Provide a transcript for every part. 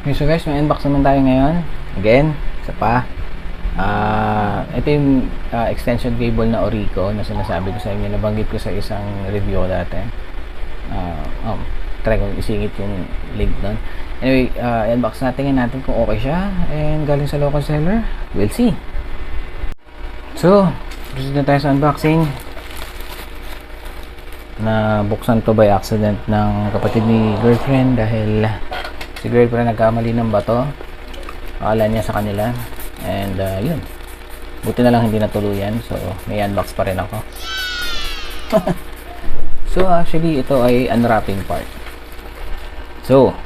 Okay, so guys, may unbox naman tayo ngayon. Again, isa pa. Ito yung extension cable na Orico na sinasabi ko sa inyo. Nabanggit ko sa isang review dati. Try ko isingit yung link doon. Anyway, unbox natin kung okay siya. And galing sa local seller, we'll see. So, proceed na tayo sa unboxing. Nabuksan to by accident ng kapatid ni girlfriend dahil si girlfriend nagkamali ng bato. Akala niya sa kanila. And yun. Buti na lang hindi natuluyan. So may unbox pa rin ako. So actually ito ay unwrapping part. So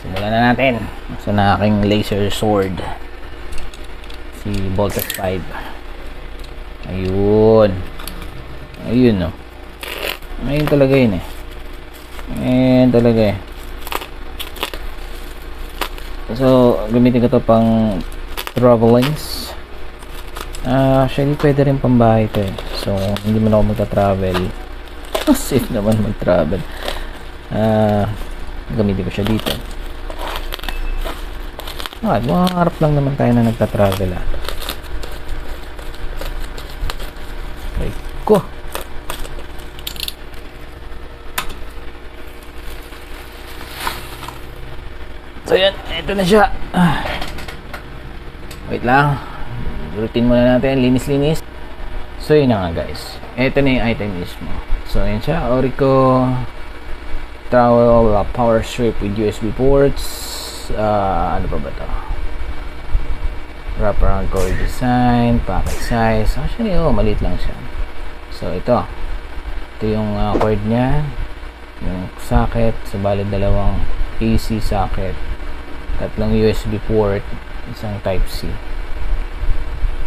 simulan na natin. So na aking laser sword. Si Voltex 5. Ayun. Ayun no. Ayun talaga yun eh. Ayun talaga eh. So, gamitin ko to pang travelings. Actually, pwede rin pang bahay to eh. So, hindi man ako magta-travel. Safe naman mag-travel. Gamitin ko siya dito. Makaharap lang naman tayo na nagta-travel Okay, ko. So yan, ito na siya. Wait lang. Routine muna natin, linis-linis. So yun na nga guys. Ito na yung item mismo. So yan siya, Orico Travel power strip with USB ports. Ano pa ba ito? Wraparound cord design, packet size. Actually, maliit lang siya. So ito. Ito yung cord niya. Yung socket. So bali dalawang AC socket. Tatlong USB port, isang Type-C.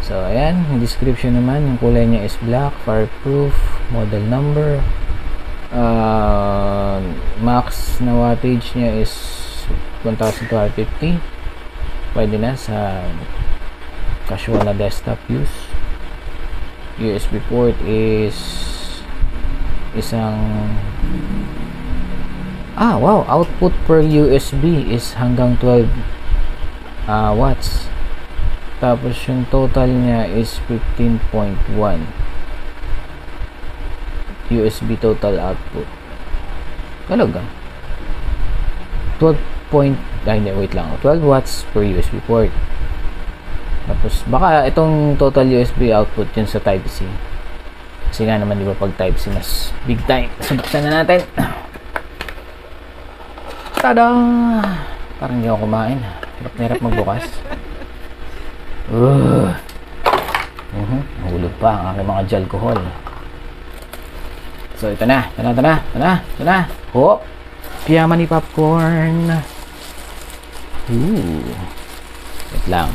So, ayan, yung description naman, yung kulay niya is black, fireproof, model number, max na wattage niya is 1250. Pwede na sa casual na desktop use. USB port is isang wow, output per USB is hanggang 12 watts. Tapos yung total niya is 15.1 USB total output. Talaga 12 watts per USB port. Tapos baka itong total USB output yun sa Type-C. Kasi nga naman di ba pag Type-C mas big time. Subuksan na natin. Tada! Parang hindi ako kumain. Hirap na hirap magbukas. Nahulog pa ang aking mga alcohol. So ito na. Ito na. Hop! Piyama ni popcorn. Wait lang.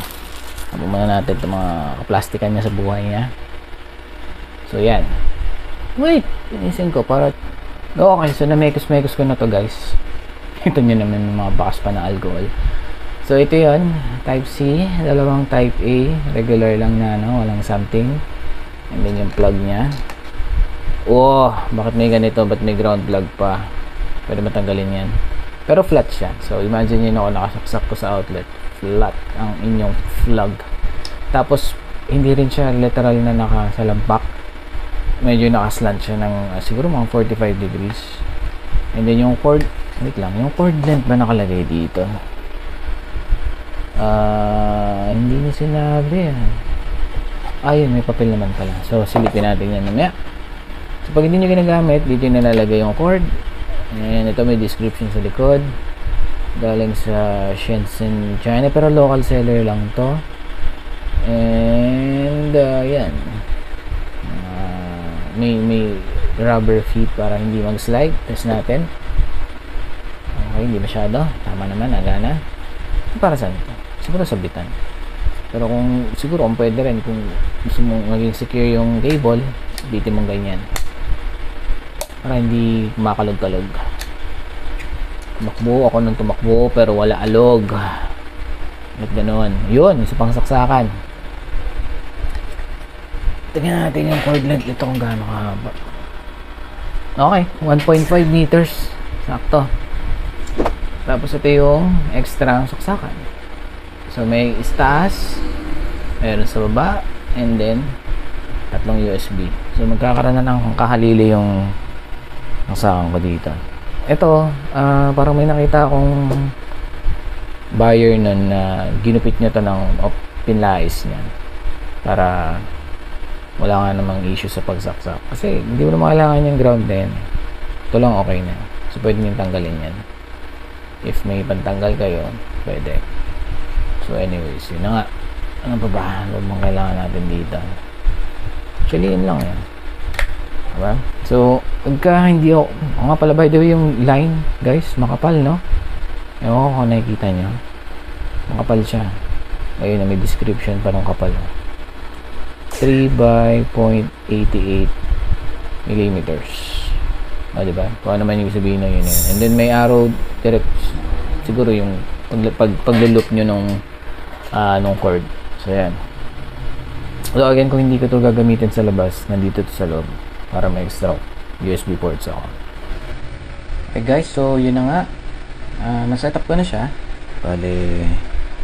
Habang muna natin itong mga kaplastikan niya sa buhay niya. So yan. Wait! Inisin ko para... Okay, so na-mekos ko na to guys. Ito nyo naman yung mga bakas pa na alcohol. So ito yon, Type-C, dalawang Type-A, regular lang na walang something. And then yung plug nya. Bakit may ganito? Ba't may ground plug pa? Pwede matanggalin yan. Pero flat siya. So imagine nyo na ako nakasaksak ko sa outlet. Flat ang inyong plug. Tapos hindi rin siya literal na nakasalampak. Medyo nakaslant siya ng siguro mga 45 degrees. And then yung cord, wait lang, yung cord length ba nakalagay dito? Hindi niya sinabi. Ayun, may papel naman pala. So, silipin natin yan mamaya. So, pag hindi nyo ginagamit, dito yung nalalagay yung cord. And ito may description sa likod. Galing sa Shenzhen, China. Pero local seller lang to. And, yan. May rubber feet para hindi mag-slide. Test natin. Okay, hindi masyado. Tama naman, agana. Para saan ito? Siguro sabitan. Pero kung pwede rin, kung gusto mong maging secure yung cable, bitin mong ganyan. Para hindi makalog-kalog. Tumakbo ako nung tumakbo, pero wala alog. At ganoon. Yun, isa pang saksakan. Tingnan natin yung cord length nito kung gaano kahaba. Okay, 1.5 meters. Sakto. Tapos ito yung extra saksakan. So may taas, meron sa baba, and then tatlong USB. So magkakaroon na ng kahalili yung saksakan ko dito. Ito, parang may nakita akong buyer nun na ginupit niya to ng pinlais niya para wala nga namang issue sa pagsaksak. Kasi hindi mo naman kailangan yung ground din. Ito lang okay na. So pwede nyo tanggalin yan. If may pantanggal kayo, pwede. So anyways, yun na nga. Ano pa ba? Ano bang kailangan natin dito? Actually, yun lang yan. Diba? So, pagka hindi ako... nga pala, by the way, yung line, guys, makapal, no? Ewan ko kung nakikita nyo. Makapal siya. Ayun na, may description pa ng kapal. 3 by 0.88 millimeters. Diba? Kung ano man yung sabihin na yun. And then may arrow direct. Siguro yung pag-loop nyo nung cord. So yan. So again, kung hindi ko ito gagamitin sa labas, nandito ito sa loob para may extra USB ports ako. Okay guys, so yun na nga. Na-setup ko na siya. Bale,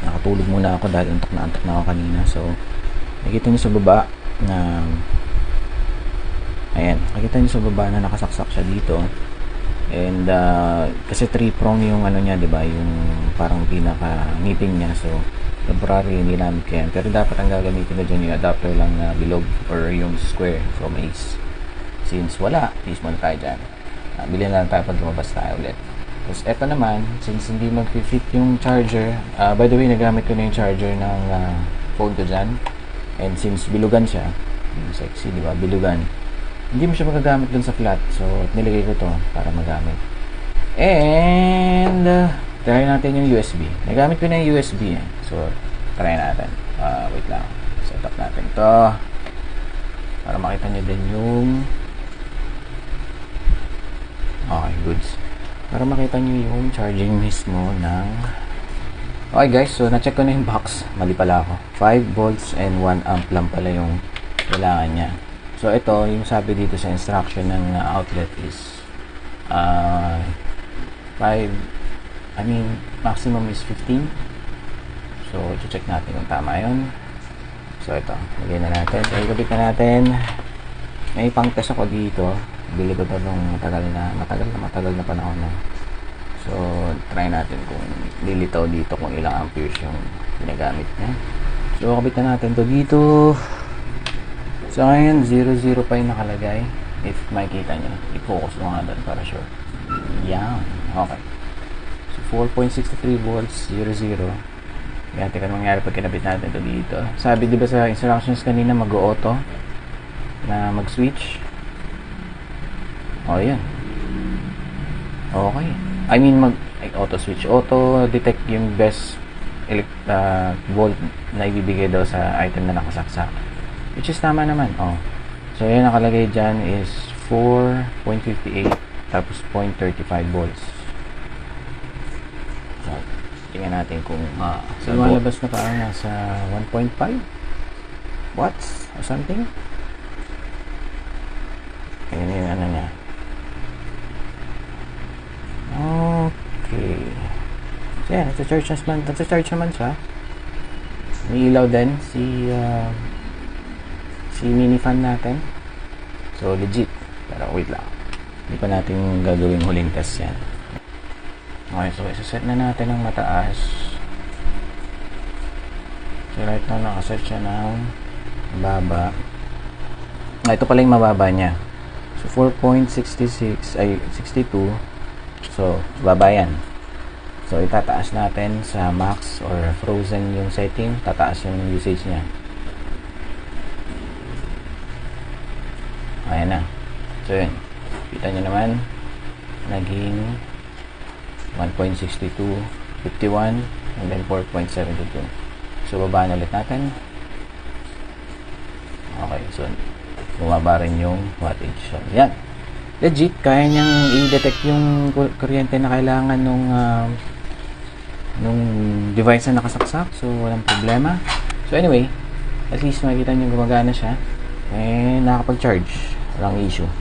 nakatulog muna ako dahil antok na ako kanina. So nakikita nyo sa baba na ayan, nakikita nyo sa baba na nakasaksak siya dito. And kasi 3-prong yung ano niya, 'di ba? Yung parang pinaka ngipin niya. So temporary hindi namin kaya. Pero dapat ang gagamitin ko dyan yung adapter lang na bilog or yung square from Ace. Since wala, please muna tayo dyan. Bilhin lang tayo pag lumabas tayo ulit. Tapos eto naman, since hindi mag-fit yung charger, by the way, nagamit ko na yung charger ng phone ko dyan. And since bilugan siya, sexy, di ba? Bilugan. Hindi mo siya magagamit dun sa flat. So, nilagay ko to para magamit. And, try natin yung USB. Nagamit ko na yung USB. So, try natin. Wait lang. Set up natin to para makita nyo din yung okay, goods. Para makita nyo yung charging mismo ng okay guys, so na-check ko na yung box. Mali pala ako. 5 volts and 1 amp lang pala yung kailangan niya. So ito, yung sabi dito sa instruction ng outlet is 5, maximum is 15. So, i-check natin kung tama yun. So ito, lagyan na natin. So, ikabit na natin. May pang-test ako dito. Bili ko ito nung matagal na panahon na. So, try natin kung lilitaw dito kung ilang amperes yung ginagamit niya. So, kabit na natin to dito. So, ngayon, 0-0 pa yung nakalagay. If makikita nyo, i-focus mo nga doon para sure. Yan. Okay. So, 4.63 volts, 0-0. Yan, teka mangyari pag kinabit natin to dito. Sabi, di ba sa instructions kanina, mag-auto na mag-switch. O, yan. Okay. Auto switch. Auto detect yung best volt na ibibigay daw sa item na nakasaksak. Which is tama naman. So, yun nakalagay dyan is 4.58 tapos 0.35 volts. So, tingnan natin kung so, lumalabas na parang nasa 1.5 watts or something. Ayan yung ano niya. Okay. So, yan. Nasa-charge naman siya. May ilaw din si mini fan natin. So, legit. Pero, wait lang. Hindi pa natin gagawin huling test yan. Okay, so, isa-set na natin ng mataas. So, right now, nakaset siya ng mababa. Ito pala yung mababa niya. So, 4.66 ay 62. So, baba yan. So, itataas natin sa max or frozen yung setting. Tataas yung usage niya. Ayan na. So, yun. Kita nyo naman. Naging 1.62, 51, and then 4.72. So, baba na ulit natin. Okay. So, bumaba rin yung wattage. So, yan. Legit, kaya niyang i-detect yung kuryente na kailangan nung device na nakasaksak. So, walang problema. So, anyway, at least makikita niyo gumagana siya. Nakakapag-charge. Walang issue.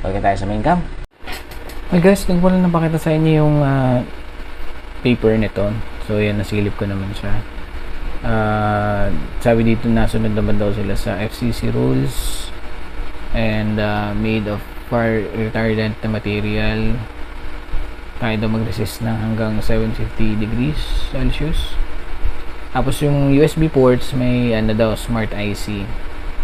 Balik tayo sa main cam. Hey guys, kung wala napakita sa inyo yung paper nito. So yan, nasilip ko naman siya. Sabi dito nasunod naman daw sila sa FCC rules and made of fire retardant na material, kaya daw mag-resist ng hanggang 750 degrees Celsius. Tapos yung USB ports, may ano daw, smart IC,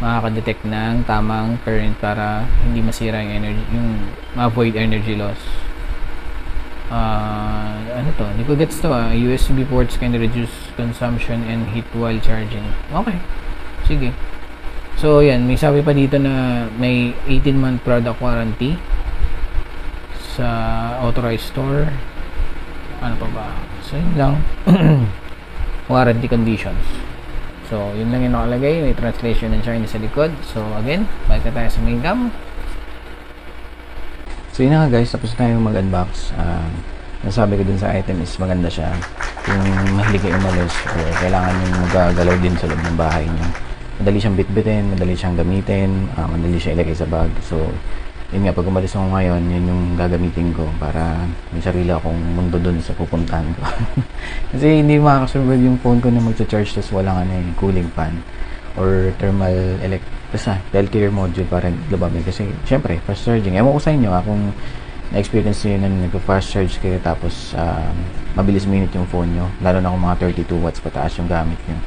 makaka-detect ng tamang current para hindi masira yung energy, yung ma-avoid energy loss. Ano to? Hindi ko gets to. USB ports can reduce consumption and heat while charging. Okay. Sige. So, yan. May sabi pa dito na may 18-month product warranty sa authorized store. Ano pa ba? So, yun lang. Warranty conditions. So, yun lang yung nakalagay. May translation ng Chinese sa likod. So, again, balik na tayo sa main cam. So yun na nga guys, tapos na yung mag-unbox. Nasabi ko dun sa item is maganda siya. Kung mahilig kayo umalis o kailangan yung magagalaw din sa loob ng bahay niyo. Madali siyang bitbitin, madali siyang gamitin, madali siya ilagay sa bag. So yun nga, pag umalis ako ngayon, yun yung gagamitin ko para may sarili akong mundo dun sa pupuntahan ko. Kasi hindi makakasurvive yung phone ko na magcha-charge tapos walang cooling fan or thermal basta LTR module para lumamig kasi syempre fast charging. Ewan ko sa inyo kung na-experience nyo na nag-fast charge kayo tapos mabilis minute yung phone nyo, lalo na kung mga 32 watts pataas yung gamit nyo,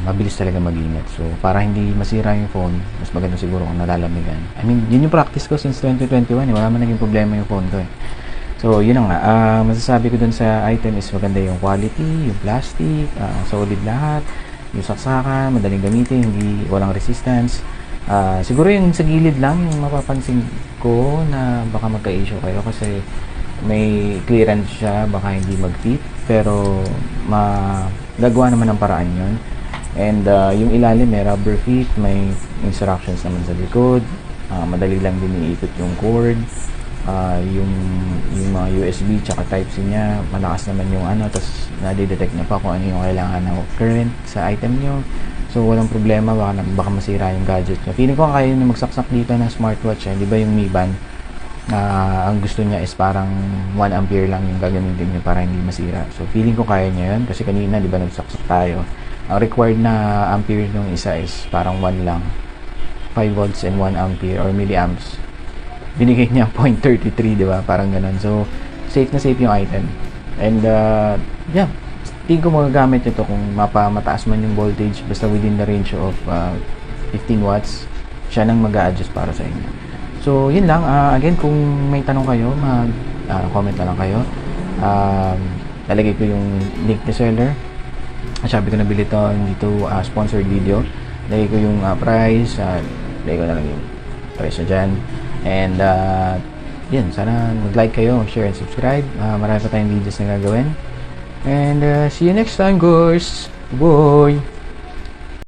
mabilis talaga mag-init. So para hindi masira yung phone, mas maganda siguro kung nalalamigan. I mean, yun yung practice ko since 2021 wala man naging problema yung phone ko So yun na nga, masasabi ko dun sa item is maganda yung quality, yung plastic, solid lahat, yung saksakan, madaling gamitin, hindi walang resistance. Siguro yung sa gilid lang yung mapapansin ko na baka magka-issue kayo kasi may clearance siya, baka hindi mag-fit, pero magagawa naman ng paraan yun. And yung ilalim may rubber feet, may instructions naman sa likod, madali lang din iikot yung cord. Yung mga USB tsaka Type-C niya, malakas naman yung tapos na-detect na pa kung ano yung kailangan ng current sa item nyo. So walang problema, baka masira yung gadget nyo. Feeling ko kaya na magsaksak dito ng smartwatch di ba yung Mi Band, ang gusto niya is parang 1 ampere lang yung gagamitin nyo para hindi masira. So feeling ko kaya niya yun kasi kanina di ba nagsaksak tayo, ang required na ampere nung isa is parang 1 lang, 5 volts and 1 ampere or milliamps. Binigay niya 0.33, di ba? Parang ganun. So, safe na safe yung item. And, yeah, tingin ko magagamit ito kung mataas man yung voltage, basta within the range of 15 watts, siya nang mag-a-adjust para sa inyo. So, yun lang. Again, kung may tanong kayo, comment na lang kayo. Lalagay ko yung link ni seller. Sabi ko nabili ito, hindi ito sponsored video. Lagay ko yung price, lagay ko na lang yung price na dyan. And yun, sana mag-like kayo, share and subscribe. Marami pa tayong videos na gagawin. And see you next time guys. Bye.